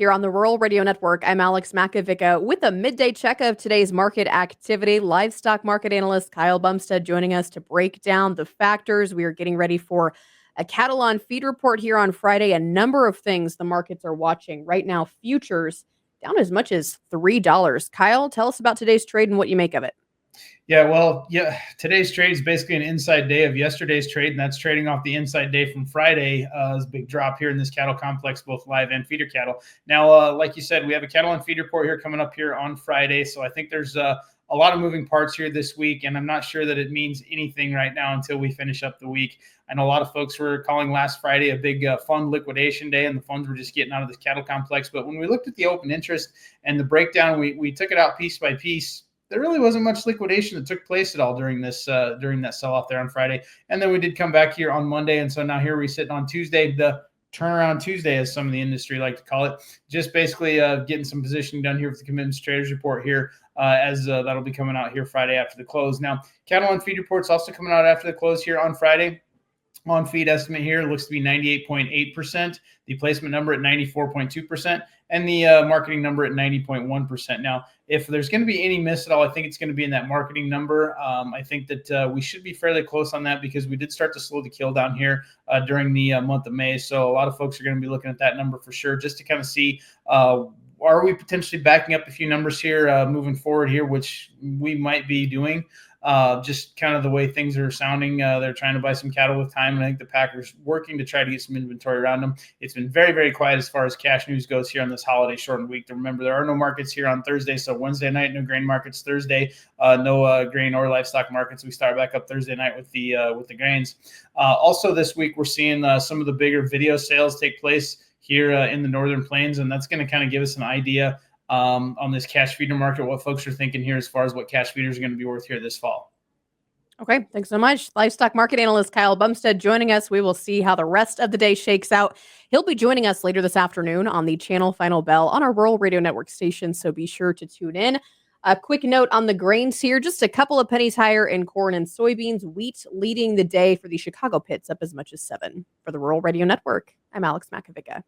Here on the Rural Radio Network, I'm Alex Makovica with a midday check of today's market activity. Livestock market analyst Kyle Bumsted joining us to break down the factors. We are getting ready for a cattle on feed report here on Friday. A number of things the markets are watching right now. Futures down as much as $3. Kyle, tell us about today's trade and what you make of it. Today's trade is basically an inside day of yesterday's trade, and that's trading off the inside day from Friday. There's a big drop here in this cattle complex, both live and feeder cattle. Now, like you said, we have a cattle and feed report here coming up here on Friday, so I think there's a lot of moving parts here this week, and I'm not sure that it means anything right now until we finish up the week. I know a lot of folks were calling last Friday a big fund liquidation day, and the funds were just getting out of this cattle complex. But when we looked at the open interest and the breakdown, we took it out piece by piece. There really wasn't much liquidation that took place at all during that sell-off there on Friday. And then we did come back here on Monday. And so now here we're sitting on Tuesday, the turnaround Tuesday, as some of the industry like to call it, just basically getting some positioning done here with the commitments traders report here as that'll be coming out here Friday after the close. Now, cattle and feed reports also coming out after the close here on Friday. On feed estimate here looks to be 98.8%, the placement number at 94.2%, and the marketing number at 90.1%. Now, if there's going to be any miss at all, I think it's going to be in that marketing number. I think that we should be fairly close on that because we did start to slow the kill down here during the month of May. So a lot of folks are going to be looking at that number for sure, just to kind of see are we potentially backing up a few numbers here moving forward here, which we might be doing. Just kind of the way things are sounding. They're trying to buy some cattle with time, and I think the Packers working to try to get some inventory around them. It's been very, very quiet as far as cash news goes here on this holiday shortened week. To remember, there are no markets here on Thursday, so Wednesday night, no grain markets. Thursday, no grain or livestock markets. We start back up Thursday night with the grains. Also this week, we're seeing some of the bigger video sales take place here in the Northern Plains, and that's going to kind of give us an idea on this cash feeder market, what folks are thinking here as far as what cash feeders are going to be worth here this fall. Okay, thanks so much. Livestock market analyst Kyle Bumsted joining us. We will see how the rest of the day shakes out. He'll be joining us later this afternoon on the channel Final Bell on our Rural Radio Network station, so be sure to tune in. A quick note on the grains here, just a couple of pennies higher in corn and soybeans. Wheat leading the day for the Chicago pits up as much as 7. For the Rural Radio Network, I'm Alex Makovica.